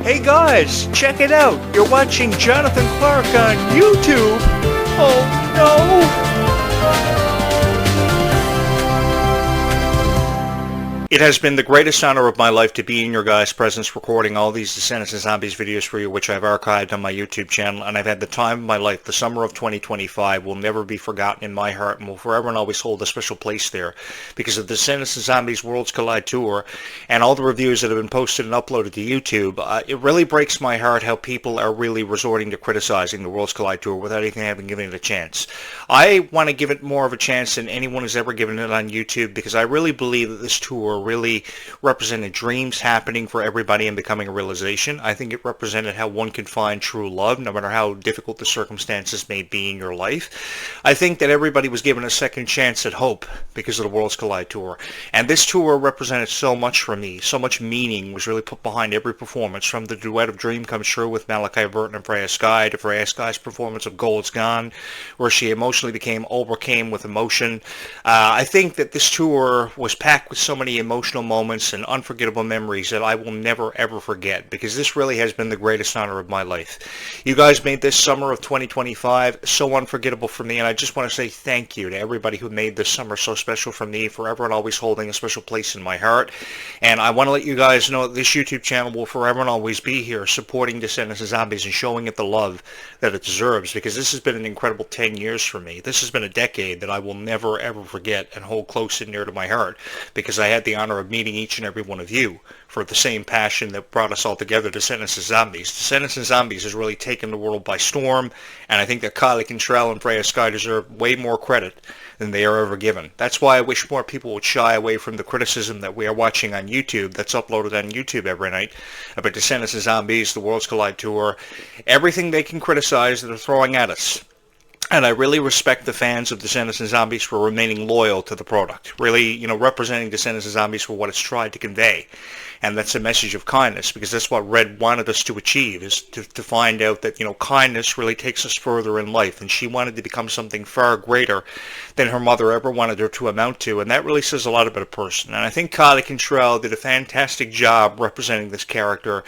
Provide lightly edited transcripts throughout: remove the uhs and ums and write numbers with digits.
Hey guys, check it out. You're watching Jonathan Clarke on YouTube. Oh no! It has been the greatest honor of my life to be in your guys' presence recording all these Descendants and Zombies videos for you, which I've archived on my YouTube channel, and I've had the time of my life. The summer of 2025 will never be forgotten in my heart and will forever and always hold a special place there because of the Descendants and Zombies Worlds Collide Tour and all the reviews that have been posted and uploaded to YouTube. It really breaks my heart how people are really resorting to criticizing the Worlds Collide Tour without even having given it a chance. I want to give it more of a chance than anyone has ever given it on YouTube because I really believe that this tour really represented dreams happening for everybody and becoming a realization. I think it represented how one can find true love no matter how difficult the circumstances may be in your life. I think that everybody was given a second chance at hope because of the Worlds Collide Tour. And this tour represented so much for me. So much meaning was really put behind every performance, from the duet of Dream Comes True with Malachi Burton and Freya Sky to Freya Sky's performance of Gold's Gone, where she emotionally overcame with emotion. I think that this tour was packed with so many emotional moments and unforgettable memories that I will never ever forget because this really has been the greatest honor of my life. You guys made this summer of 2025 so unforgettable for me, and I just want to say thank you to everybody who made this summer so special for me, forever and always holding a special place in my heart. And I want to let you guys know that this YouTube channel will forever and always be here supporting Descendants and Zombies and showing it the love that it deserves, because this has been an incredible 10 years for me. This has been a decade that I will never ever forget and hold close and near to my heart because I had the honor of meeting each and every one of you for the same passion that brought us all together, Descendants and Zombies. Descendants and Zombies has really taken the world by storm, and I think that Clarke and Freya Sky deserve way more credit than they are ever given. That's why I wish more people would shy away from the criticism that we are watching on YouTube, that's uploaded on YouTube every night, about Descendants and Zombies, the Worlds Collide Tour, everything they can criticize that are throwing at us. And I really respect the fans of Descendants and Zombies for remaining loyal to the product, really, representing Descendants and Zombies for what it's tried to convey. And that's a message of kindness, because that's what Red wanted us to achieve, is to find out that, kindness really takes us further in life. And she wanted to become something far greater than her mother ever wanted her to amount to. And that really says a lot about a person. And I think Clarke did a fantastic job representing this character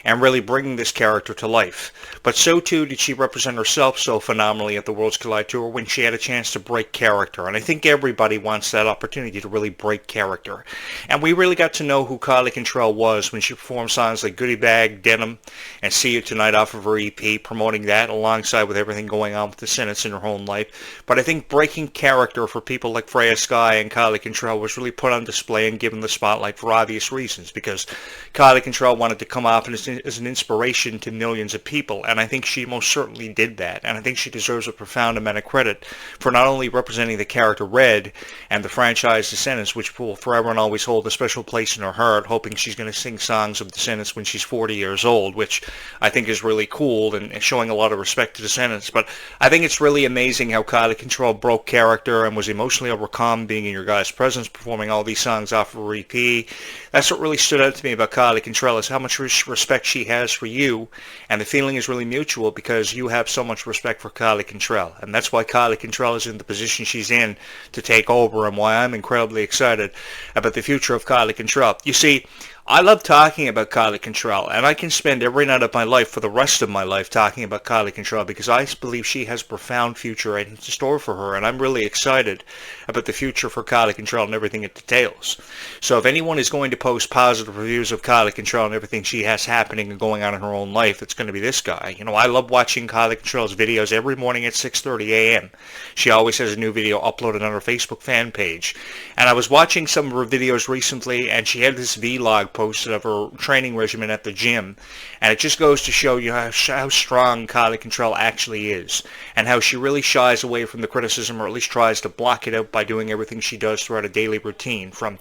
and really bringing this character to life. But so too did she represent herself so phenomenally at the Worlds Collide Tour when she had a chance to break character. And I think everybody wants that opportunity to really break character. And we really got to know who Clarke was when she performed songs like Goodie Bag, Denim, and See You Tonight off of her EP, promoting that alongside with everything going on with the Descendants in her own life. But I think breaking character for people like Freya Sky and Clarke was really put on display and given the spotlight for obvious reasons, because Clarke wanted to come off as an inspiration to millions of people, and I think she most certainly did that. And I think she deserves a profound amount of credit for not only representing the character Red and the franchise Descendants, which will forever and always hold a special place in her heart, hoping she's going to sing songs of Descendants when she's 40 years old, which I think is really cool and showing a lot of respect to Descendants. But I think it's really amazing how Clarke broke character and was emotionally overcome being in your guys' presence, performing all these songs off of her EP. That's what really stood out to me about Clarke is how much respect she has for you, and the feeling is really mutual because you have so much respect for Clarke, and that's why Clarke is in the position she's in to take over, and why I'm incredibly excited about the future of Clarke. You see, I love talking about Clarke, and I can spend every night of my life for the rest of my life talking about Clarke because I believe she has a profound future in store for her, and I'm really excited about the future for Clarke and everything it details. So if anyone is going to post positive reviews of Clarke and everything she has happening and going on in her own life, it's going to be this guy. I love watching Clarke videos every morning at 6:30 a.m. She always has a new video uploaded on her Facebook fan page. And I was watching some of her videos recently, and she had this vlog posted of her training regimen at the gym, and it just goes to show you how strong Clarke actually is, and how she really shies away from the criticism, or at least tries to block it out by doing everything she does throughout a daily routine, from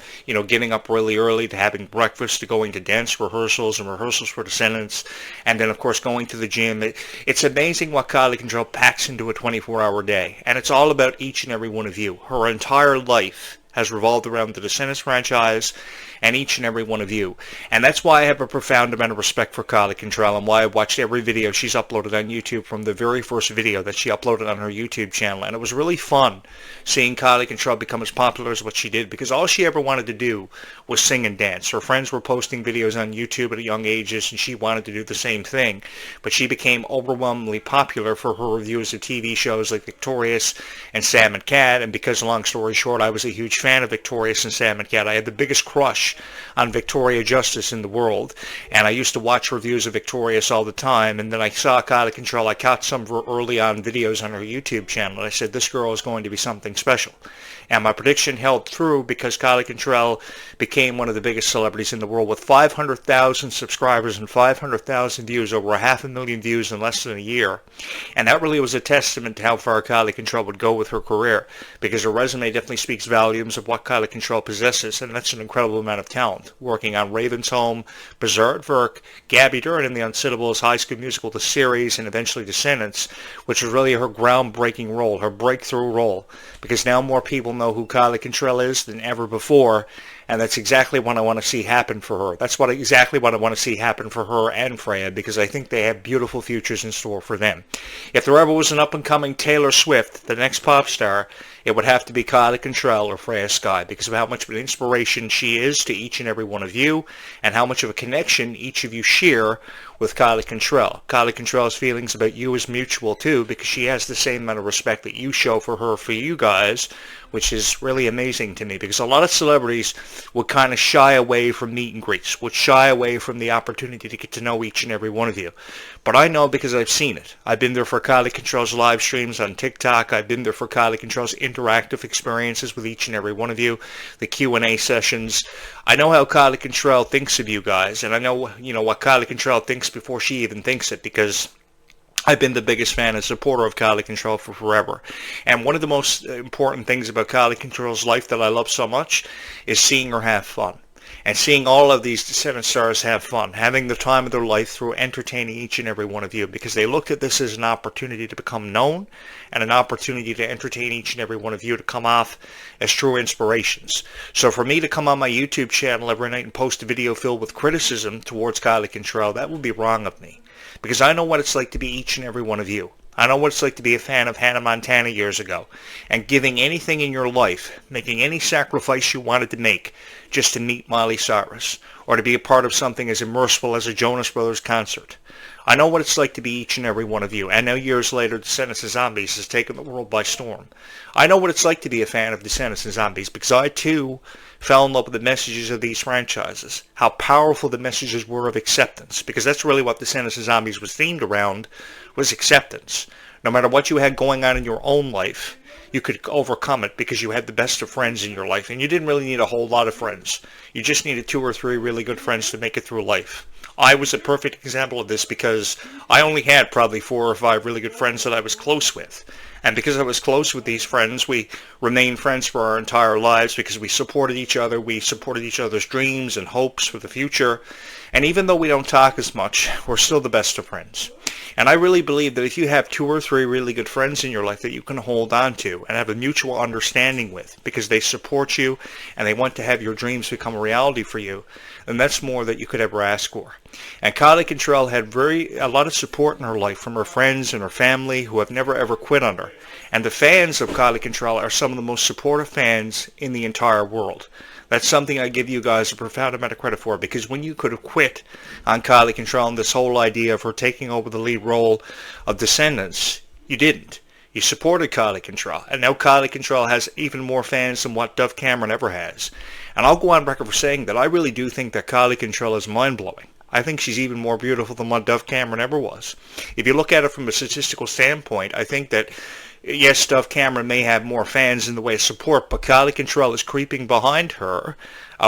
getting up really early to having breakfast to going to dance rehearsals and rehearsals for Descendants, and then of course going to the gym. It's amazing what Clarke packs into a 24-hour day, and it's all about each and every one of you. Her entire life has revolved around the Descendants franchise and each and every one of you. And that's why I have a profound amount of respect for Clarke and why I've watched every video she's uploaded on YouTube from the very first video that she uploaded on her YouTube channel. And it was really fun seeing Clarke and become as popular as what she did, because all she ever wanted to do was sing and dance. Her friends were posting videos on YouTube at young ages, and she wanted to do the same thing. But she became overwhelmingly popular for her reviews of TV shows like Victorious and Sam and Cat. And because, long story short, I was a huge fan of Victorious and Sam and Cat, I had the biggest crush on Victoria Justice in the world, and I used to watch reviews of Victorious all the time. And then I saw Clarke and I caught some of her early on videos on her YouTube channel, and I said, this girl is going to be something special. And my prediction held through, because Clarke and became one of the biggest celebrities in the world with 500,000 subscribers and 500,000 views, over 500,000 views in less than a year. And that really was a testament to how far Clarke and would go with her career, because her resume definitely speaks volumes of what Clarke and possesses, and that's an incredible amount of talent. Working on Raven's Home, Berserk, Gabby Duran in The Unsittables, High School Musical, the series, and eventually Descendants, which was really her groundbreaking role, her breakthrough role, because now more people know who Clarke is than ever before, and that's exactly what I want to see happen for her. That's exactly what I want to see happen for her and Freya, because I think they have beautiful futures in store for them. If there ever was an up-and-coming Taylor Swift, the next pop star, it would have to be Clarke or Freya Sky, because of how much of an inspiration she is to each and every one of you, and how much of a connection each of you share with Clarke Clarke's feelings about you is mutual too, because she has the same amount of respect that you show for her for you guys, which is really amazing to me, because a lot of celebrities would kind of shy away from meet and greets, would shy away from the opportunity to get to know each and every one of you. But I know, because I've seen it. I've been there for Clarke's live streams on TikTok. I've been there for Clarke's interactive experiences with each and every one of you, the Q&A sessions. I know how Clarke thinks of you guys, and I know, what Clarke thinks before she even thinks it, because I've been the biggest fan and supporter of Clarke for forever. And one of the most important things about Clarke's life that I love so much is seeing her have fun. And seeing all of these Descendant stars have fun, having the time of their life through entertaining each and every one of you, because they looked at this as an opportunity to become known and an opportunity to entertain each and every one of you, to come off as true inspirations. So for me to come on my YouTube channel every night and post a video filled with criticism towards Clarke, that would be wrong of me, because I know what it's like to be each and every one of you. I know what it's like to be a fan of Hannah Montana years ago, and giving anything in your life, making any sacrifice you wanted to make just to meet Miley Cyrus, or to be a part of something as immersive as a Jonas Brothers concert. I know what it's like to be each and every one of you, and now years later, Descendants and Zombies has taken the world by storm. I know what it's like to be a fan of Descendants and Zombies, because I too fell in love with the messages of these franchises, how powerful the messages were of acceptance, because that's really what Descendants and Zombies was themed around, was acceptance. No matter what you had going on in your own life, you could overcome it because you had the best of friends in your life, and you didn't really need a whole lot of friends. You just needed 2 or 3 really good friends to make it through life. I was a perfect example of this, because I only had probably 4 or 5 really good friends that I was close with. And because I was close with these friends, we remained friends for our entire lives, because we supported each other, we supported each other's dreams and hopes for the future. And even though we don't talk as much, we're still the best of friends. And I really believe that if you have 2 or 3 really good friends in your life that you can hold on to and have a mutual understanding with, because they support you and they want to have your dreams become a reality for you, then that's more that you could ever ask for. And Clarke had a lot of support in her life from her friends and her family, who have never ever quit on her. And the fans of Clarke are some of the most supportive fans in the entire world. That's something I give you guys a profound amount of credit for, because when you could have quit on Clarke and this whole idea of her taking over the lead role of Descendants, you didn't. You supported Clarke and now Clarke has even more fans than what Dove Cameron ever has. And I'll go on record for saying that I really do think that Clarke is mind-blowing. I think she's even more beautiful than what Dove Cameron ever was. If you look at it from a statistical standpoint, I think that yes, Dove Cameron may have more fans in the way of support, but Clarke is creeping behind her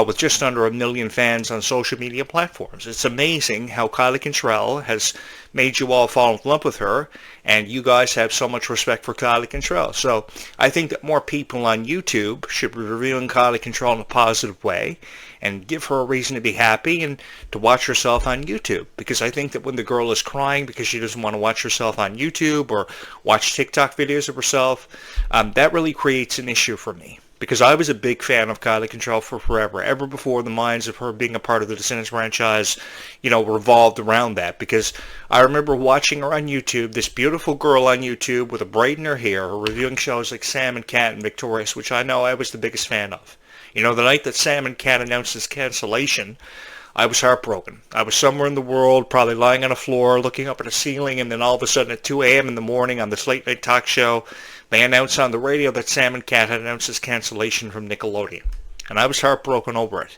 with just under 1 million fans on social media platforms. It's amazing how Clarke has made you all fall in love with her, and you guys have so much respect for Clarke. So I think that more people on YouTube should be reviewing Clarke in a positive way, and give her a reason to be happy and to watch herself on YouTube. Because I think that when the girl is crying because she doesn't want to watch herself on YouTube or watch TikTok videos of herself, that really creates an issue for me. because I was a big fan of Kylie Control for forever, ever before the minds of her being a part of the Descendants franchise, revolved around that. Because I remember watching her on YouTube, this beautiful girl on YouTube with a braid in her hair, reviewing shows like Sam and Cat and Victorious, which I know I was the biggest fan of. The night that Sam and Cat announced his cancellation, I was heartbroken. I was somewhere in the world, probably lying on a floor, looking up at a ceiling, and then all of a sudden at 2 a.m. in the morning on this late-night talk show, they announced on the radio that Sam and Cat had announced his cancellation from Nickelodeon. And I was heartbroken over it.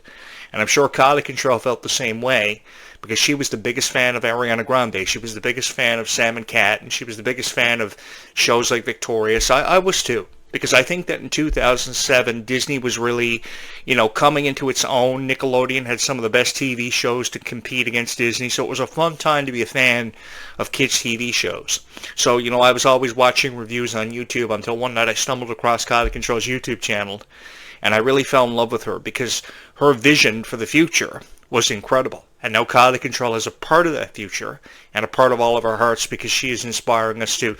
And I'm sure Kylie Control felt the same way, because she was the biggest fan of Ariana Grande. She was the biggest fan of Sam and Cat, and she was the biggest fan of shows like Victorious. I was too. Because I think that in 2007, Disney was really, coming into its own. Nickelodeon had some of the best TV shows to compete against Disney, so it was a fun time to be a fan of kids' TV shows. So, I was always watching reviews on YouTube until one night I stumbled across Kylie Control's YouTube channel, and I really fell in love with her because her vision for the future was incredible. And now Kylie Control is a part of that future and a part of all of our hearts because she is inspiring us to,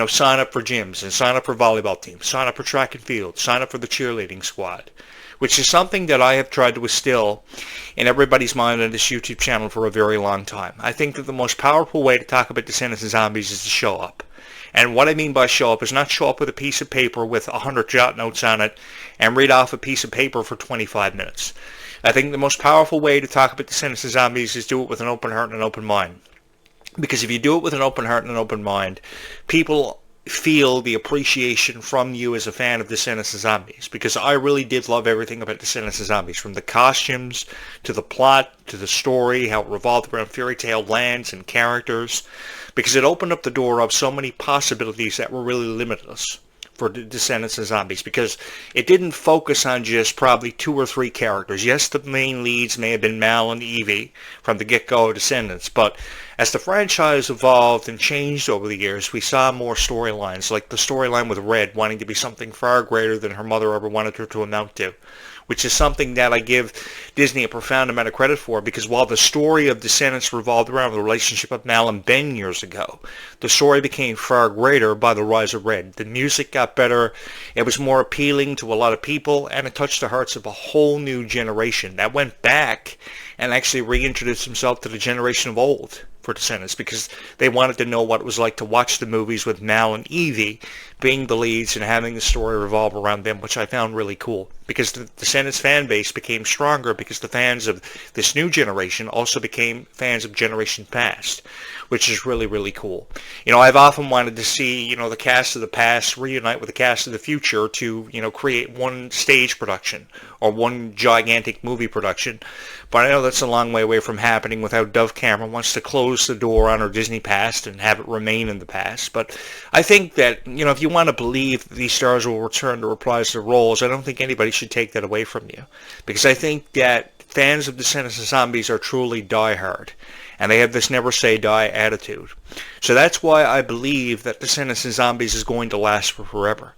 sign up for gyms and sign up for volleyball teams, sign up for track and field, sign up for the cheerleading squad, which is something that I have tried to instill in everybody's mind on this YouTube channel for a very long time. I think that the most powerful way to talk about Descendants and Zombies is to show up. And what I mean by show up is not show up with a piece of paper with 100 jot notes on it and read off a piece of paper for 25 minutes. I think the most powerful way to talk about Descendants and Zombies is do it with an open heart and an open mind. Because if you do it with an open heart and an open mind, people feel the appreciation from you as a fan of Descendants and Zombies. Because I really did love everything about Descendants and Zombies, from the costumes to the plot to the story, how it revolved around fairy tale lands and characters. Because it opened up the door of so many possibilities that were really limitless for Descendants and Zombies, because it didn't focus on just probably 2 or 3 characters. Yes, the main leads may have been Mal and Evie from the get-go of Descendants, but as the franchise evolved and changed over the years, we saw more storylines, like the storyline with Red wanting to be something far greater than her mother ever wanted her to amount to, which is something that I give Disney a profound amount of credit for, because while the story of Descendants revolved around the relationship of Mal and Ben years ago, the story became far greater by the rise of Red. The music got better, it was more appealing to a lot of people, and it touched the hearts of a whole new generation that went back and actually reintroduced himself to the generation of old for Descendants, because they wanted to know what it was like to watch the movies with Mal and Evie being the leads and having the story revolve around them, which I found really cool. Because the Descendants fan base became stronger because the fans of this new generation also became fans of Generation Past, which is really, really cool. I've often wanted to see, the cast of the past reunite with the cast of the future to, create one stage production or one gigantic movie production. But I know that's a long way away from happening without Dove Cameron wants to close the door on her Disney past and have it remain in the past. But I think that, if you want to believe that these stars will return to reprise their roles, I don't think anybody should take that away from you. Because I think that fans of Descendants and Zombies are truly diehard, and they have this never say die attitude. So that's why I believe that Descendants and Zombies is going to last for forever.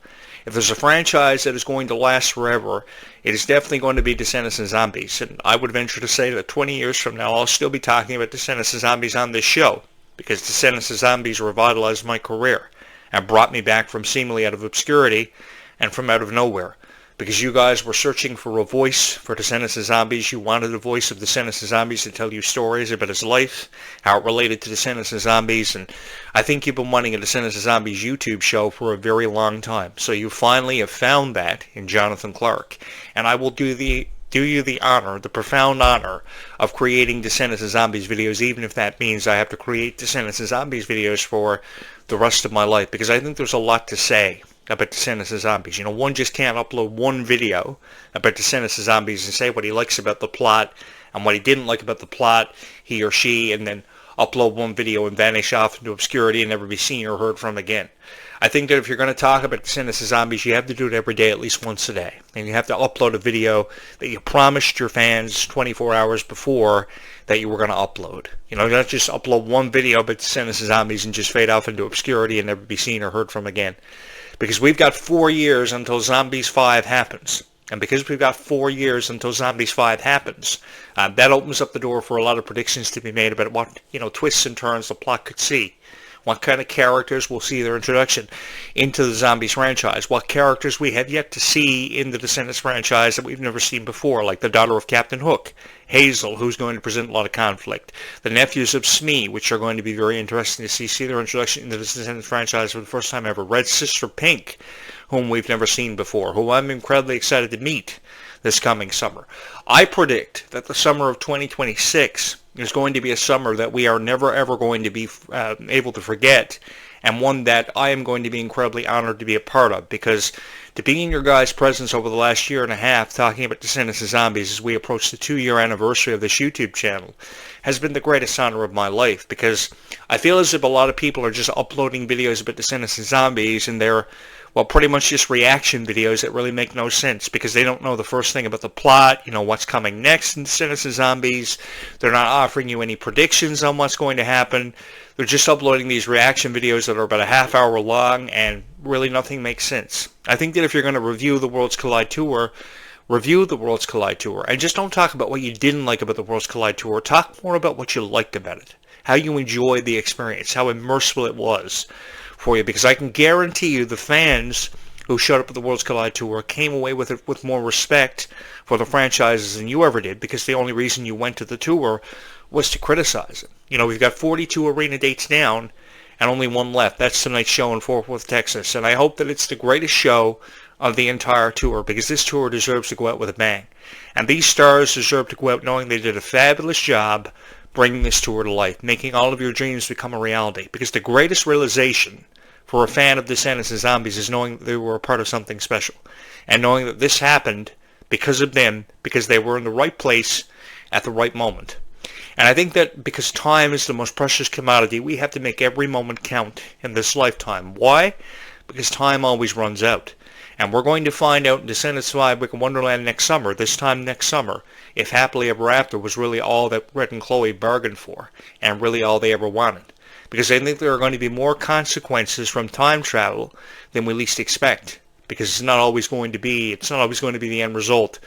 If there's a franchise that is going to last forever, it is definitely going to be Descendants and Zombies. And I would venture to say that 20 years from now, I'll still be talking about Descendants and Zombies on this show, because Descendants and Zombies revitalized my career and brought me back from seemingly out of obscurity and from out of nowhere. Because you guys were searching for a voice for Descendants and Zombies. You wanted a voice of Descendants and Zombies to tell you stories about his life, how it related to Descendants and Zombies, and I think you've been wanting a Descendants and Zombies YouTube show for a very long time. So you finally have found that in Jonathan Clarke, and I will do you the honor, the profound honor, of creating Descendants and Zombies videos, even if that means I have to create Descendants and Zombies videos for the rest of my life, because I think there's a lot to say about Descendants and Zombies. One just can't upload one video about Descendants and Zombies and say what he likes about the plot and what he didn't like about the plot, he or she, and then upload one video and vanish off into obscurity and never be seen or heard from again. I think that if you're going to talk about Descendants and Zombies, you have to do it every day, at least once a day. And you have to upload a video that you promised your fans 24 hours before that you were going to upload. Not just upload one video about Descendants and Zombies and just fade off into obscurity and never be seen or heard from again. Because we've got 4 years until Zombies 5 happens. And because we've got 4 years until Zombies 5 happens, that opens up the door for a lot of predictions to be made about what, twists and turns the plot could see what kind of characters will see their introduction into the Zombies franchise, what characters we have yet to see in the Descendants franchise that we've never seen before, like the daughter of Captain Hook, Hazel, who's going to present a lot of conflict, the nephews of Smee, which are going to be very interesting to see their introduction into the Descendants franchise for the first time ever, Red's sister Pink, whom we've never seen before, who I'm incredibly excited to meet this coming summer. I predict that the summer of 2026 is going to be a summer that we are never ever going to be able to forget, and one that I am going to be incredibly honored to be a part of, because to be in your guys' presence over the last year and a half talking about Descendants of Zombies as we approach the 2-year anniversary of this YouTube channel has been the greatest honor of my life, because I feel as if a lot of people are just uploading videos about Descendants of Zombies and they're, well, pretty much just reaction videos that really make no sense because they don't know the first thing about the plot, what's coming next in Descendants of Zombies. They're not offering you any predictions on what's going to happen. They're just uploading these reaction videos that are about a half hour long and really nothing makes sense. I think that if you're going to review the Worlds Collide Tour, review the Worlds Collide Tour. And just don't talk about what you didn't like about the Worlds Collide Tour. Talk more about what you liked about it, how you enjoyed the experience, how immersive it was for you, because I can guarantee you the fans who showed up at the Worlds Collide Tour came away with it with more respect for the franchises than you ever did, because the only reason you went to the tour was to criticize it. We've got 42 arena dates down and only one left. That's tonight's show in Fort Worth, Texas, and I hope that it's the greatest show of the entire tour, because this tour deserves to go out with a bang. And these stars deserve to go out knowing they did a fabulous job bringing this tour to life, making all of your dreams become a reality. Because the greatest realization for a fan of Descendants of Zombies is knowing that they were a part of something special, and knowing that this happened because of them, because they were in the right place at the right moment. And I think that because time is the most precious commodity, we have to make every moment count in this lifetime. Why? Because time always runs out. And we're going to find out in Descendants 5 Wicked Wonderland next summer, this time next summer, if Happily Ever After was really all that Red and Chloe bargained for, and really all they ever wanted. Because I think there are going to be more consequences from time travel than we least expect. Because it's not always going to be the end result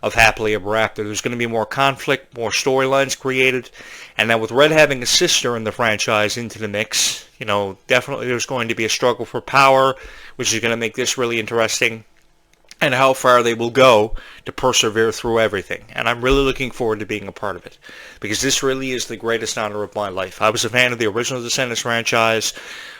of Happily Ever After. There's going to be more conflict, more storylines created, and now with Red having a sister in the franchise into the mix, definitely there's going to be a struggle for power, which is going to make this really interesting, and how far they will go to persevere through everything. And I'm really looking forward to being a part of it, because this really is the greatest honor of my life. I was a fan of the original Descendants franchise.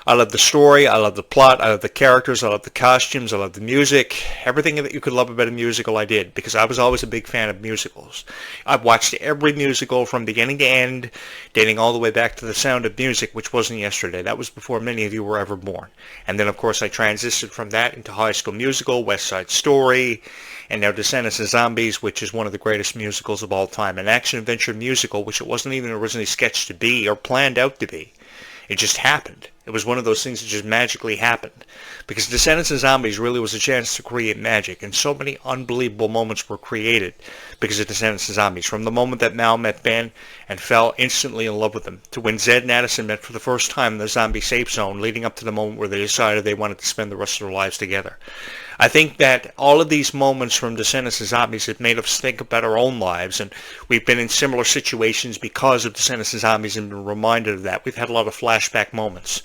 I love the story, I love the plot, I love the characters, I love the costumes, I love the music. Everything that you could love about a musical I did, because I was always a big fan of musicals. I've watched every musical from beginning to end, dating all the way back to The Sound of Music, which wasn't yesterday. That was before many of you were ever born. And then, of course, I transitioned from that into High School Musical, West Side Story, and now Descendants of Zombies, which is one of the greatest musicals of all time. An action-adventure musical, which it wasn't even originally sketched to be or planned out to be. It just happened. It was one of those things that just magically happened. Because Descendants of Zombies really was a chance to create magic, and so many unbelievable moments were created because of Descendants of Zombies. From the moment that Mal met Ben and fell instantly in love with him, to when Zed and Addison met for the first time in the zombie safe zone, leading up to the moment where they decided they wanted to spend the rest of their lives together. I think that all of these moments from Descendants of Zombies have made us think about our own lives, and we've been in similar situations because of Descendants of Zombies and been reminded of that. We've had a lot of flashback moments.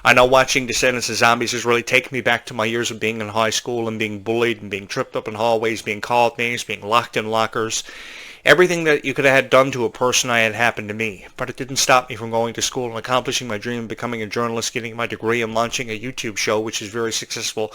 I know watching Descendants of Zombies has really taken me back to my years of being in high school and being bullied and being tripped up in hallways, being called names, being locked in lockers. Everything that you could have had done to a person I had happened to me, but it didn't stop me from going to school and accomplishing my dream of becoming a journalist, getting my degree, and launching a YouTube show, which is very successful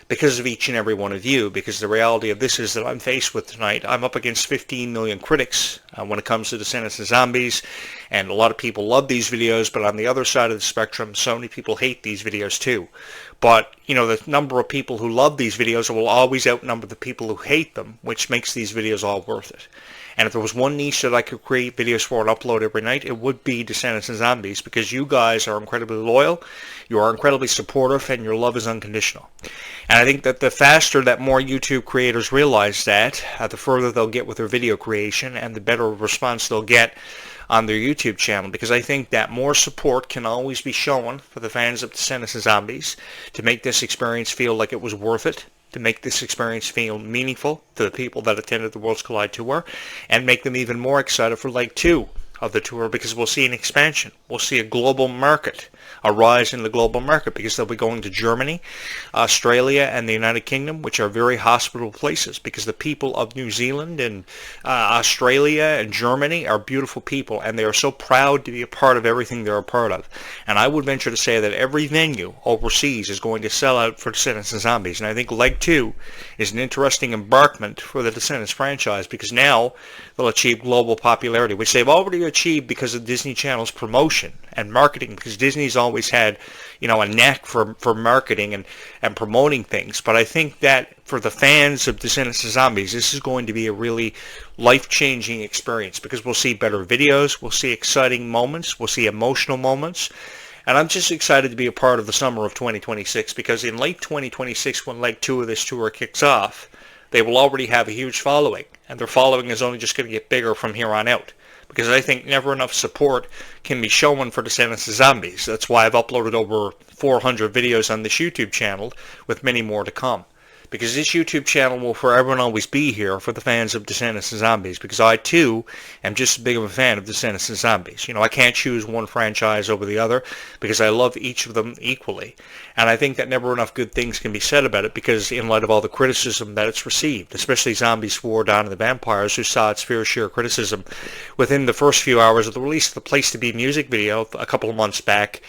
because of each and every one of you, because the reality of this is that I'm faced with tonight. I'm up against 15 million critics when it comes to Descendants of Zombies, and a lot of people love these videos, but on the other side of the spectrum, so many people hate these videos too. But, the number of people who love these videos will always outnumber the people who hate them, which makes these videos all worth it. And if there was one niche that I could create videos for and upload every night, it would be Descendants of Zombies, because you guys are incredibly loyal, you are incredibly supportive, and your love is unconditional. And I think that the faster that more YouTube creators realize that, the further they'll get with their video creation, and the better response they'll get on their YouTube channel, because I think that more support can always be shown for the fans of Descendants of Zombies to make this experience feel like it was worth it, to make this experience feel meaningful to the people that attended the Worlds Collide Tour, and make them even more excited for Leg 2 of the tour because we'll see an expansion. We'll see a global market, a rise in the global market, because they'll be going to Germany, Australia, and the United Kingdom, which are very hospitable places, because the people of New Zealand and Australia and Germany are beautiful people, and they are so proud to be a part of everything they're a part of. And I would venture to say that every venue overseas is going to sell out for Descendants and Zombies. And I think Leg 2 is an interesting embarkment for the Descendants franchise, because now they'll achieve global popularity, which they've already achieved because of Disney Channel's promotion and marketing, because Disney's always had, a knack for marketing and promoting things. But I think that for the fans of Descendants and Zombies, this is going to be a really life-changing experience, because we'll see better videos, we'll see exciting moments, we'll see emotional moments. And I'm just excited to be a part of the summer of 2026, because in late 2026, when Leg 2 of this tour kicks off, they will already have a huge following, and their following is only just going to get bigger from here on out, because I think never enough support can be shown for Descendants of Zombies. That's why I've uploaded over 400 videos on this YouTube channel, with many more to come. Because this YouTube channel will forever and always be here for the fans of Descendants and Zombies, because I, too, am just as big of a fan of Descendants and Zombies. I can't choose one franchise over the other, because I love each of them equally. And I think that never enough good things can be said about it, because in light of all the criticism that it's received, especially Zombies 4: Dawn of the Vampires, who saw its fair share of criticism within the first few hours of the release of the Place to Be music video a couple of months back,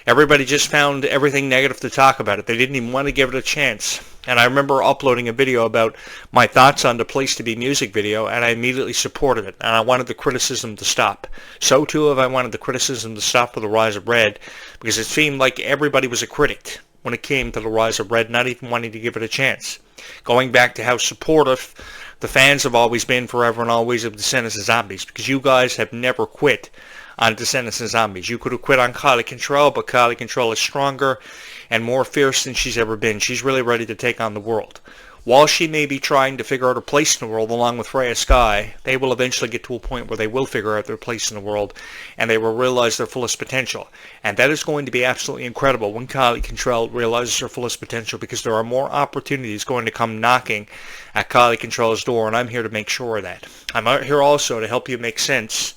everybody just found everything negative to talk about it. They didn't even want to give it a chance. And I remember uploading a video about my thoughts on the Place to Be music video, and I immediately supported it, and I wanted the criticism to stop. So too have I wanted the criticism to stop for The Rise of Red, because it seemed like everybody was a critic when it came to The Rise of Red, not even wanting to give it a chance. Going back to how supportive the fans have always been forever and always of Descendants of Zombies, because you guys have never quit on Descendants and Zombies. You could have quit on Kylie Control, but Kylie Control is stronger and more fierce than she's ever been. She's really ready to take on the world. While she may be trying to figure out her place in the world along with Freya Sky, they will eventually get to a point where they will figure out their place in the world, and they will realize their fullest potential. And that is going to be absolutely incredible when Kylie Control realizes her fullest potential, because there are more opportunities going to come knocking at Kylie Control's door, and I'm here to make sure of that. I'm out here also to help you make sense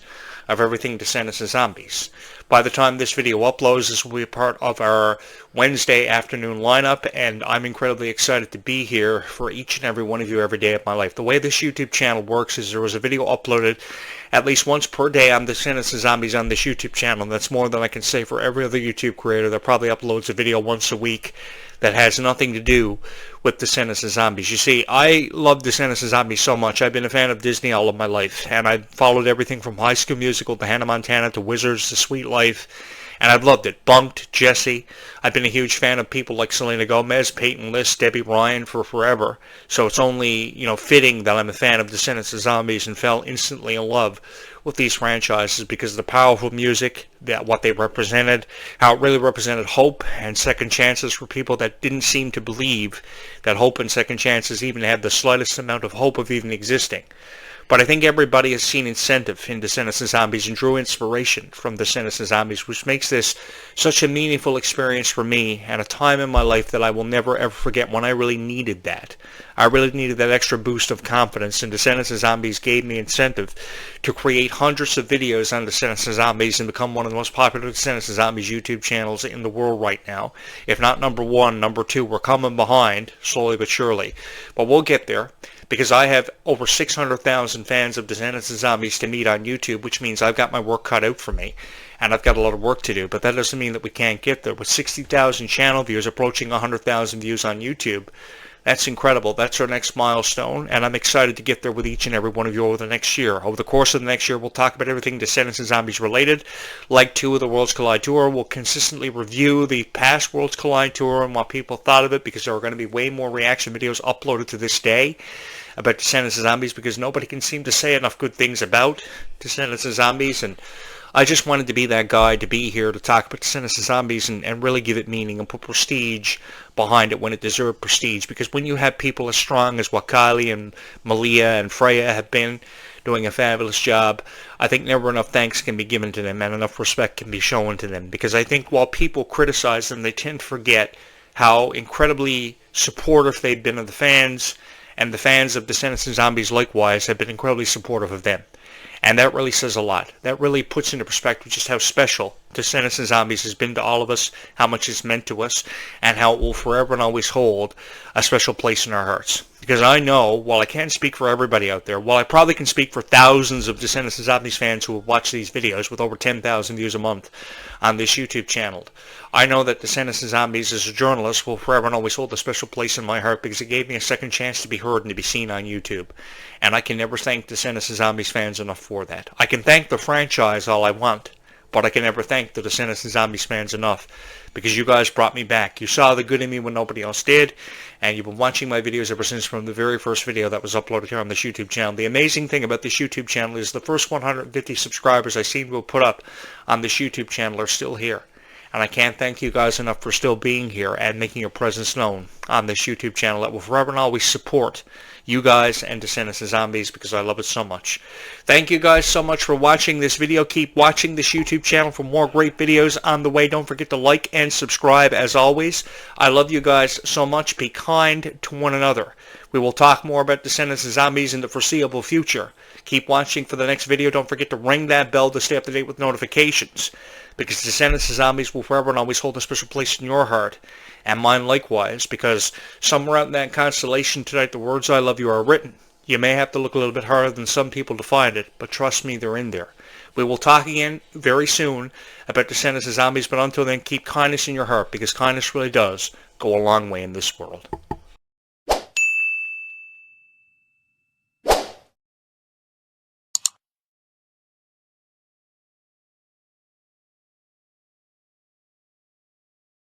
of everything Descendants and Zombies. By the time this video uploads, this will be a part of our Wednesday afternoon lineup, and I'm incredibly excited to be here for each and every one of you every day of my life. The way this YouTube channel works is there was a video uploaded at least once per day on Descendants and Zombies on this YouTube channel, and that's more than I can say for every other YouTube creator that probably uploads a video once a week that has nothing to do with Descendants and Zombies. You see, I love Descendants and Zombies so much. I've been a fan of Disney all of my life, and I've followed everything from High School Musical to Hannah Montana to Wizards to Sweet Life, and I've loved it. Bunked, Jessie. I've been a huge fan of people like Selena Gomez, Peyton List, Debbie Ryan for forever. So it's only, fitting that I'm a fan of Descendants and Zombies and fell instantly in love with these franchises because of the powerful music, that what they represented, how it really represented hope and second chances for people that didn't seem to believe that hope and second chances even had the slightest amount of hope of even existing. But I think everybody has seen incentive in Descendants and Zombies and drew inspiration from Descendants and Zombies, which makes this such a meaningful experience for me and a time in my life that I will never ever forget when I really needed that. I really needed that extra boost of confidence, and Descendants and Zombies gave me incentive to create hundreds of videos on Descendants and Zombies and become one of the most popular Descendants and Zombies YouTube channels in the world right now. If not number one, number two. We're coming behind, slowly but surely. But we'll get there, because I have over 600,000 fans of Descendants and Zombies to meet on YouTube, which means I've got my work cut out for me, and I've got a lot of work to do. But that doesn't mean that we can't get there. With 60,000 channel views, approaching 100,000 views on YouTube, that's incredible. That's our next milestone, and I'm excited to get there with each and every one of you over the next year. Over the course of the next year, we'll talk about everything Descendants and Zombies related. Leg 2 of the Worlds Collide Tour. We'll consistently review the past Worlds Collide Tour and what people thought of it, because there are going to be way more reaction videos uploaded to this day about Descendants and Zombies, because nobody can seem to say enough good things about Descendants and Zombies, and I just wanted to be that guy to be here to talk about Descendants and Zombies and really give it meaning and put prestige behind it when it deserved prestige, because when you have people as strong as what Kylie and Malia and Freya have been, doing a fabulous job, I think never enough thanks can be given to them and enough respect can be shown to them, because I think while people criticize them, they tend to forget how incredibly supportive they've been of the fans, and the fans of Descendants and Zombies likewise have been incredibly supportive of them. And that really says a lot. That really puts into perspective just how special Descendants and Zombies has been to all of us, how much it's meant to us, and how it will forever and always hold a special place in our hearts. Because I know, while I can't speak for everybody out there, while I probably can speak for thousands of Descendants and Zombies fans who have watched these videos with over 10,000 views a month on this YouTube channel, I know that Descendants and Zombies as a journalist will forever and always hold a special place in my heart because it gave me a second chance to be heard and to be seen on YouTube. And I can never thank Descendants and Zombies fans enough for that. I can thank the franchise all I want, but I can never thank the Descendants and Zombies fans enough because you guys brought me back. You saw the good in me when nobody else did, and you've been watching my videos ever since from the very first video that was uploaded here on this YouTube channel. The amazing thing about this YouTube channel is the first 150 subscribers I seem to have put up on this YouTube channel are still here. And I can't thank you guys enough for still being here and making your presence known on this YouTube channel that will forever and always support you guys and Descendants and Zombies because I love it so much. Thank you guys so much for watching this video. Keep watching this YouTube channel for more great videos on the way. Don't forget to like and subscribe as always. I love you guys so much. Be kind to one another. We will talk more about Descendants and Zombies in the foreseeable future. Keep watching for the next video. Don't forget to ring that bell to stay up to date with notifications, because Descendants and Zombies will forever and always hold a special place in your heart, and mine likewise, because somewhere out in that constellation tonight the words I love you are written. You may have to look a little bit harder than some people to find it, but trust me, they're in there. We will talk again very soon about Descendants and Zombies, but until then, keep kindness in your heart, because kindness really does go a long way in this world.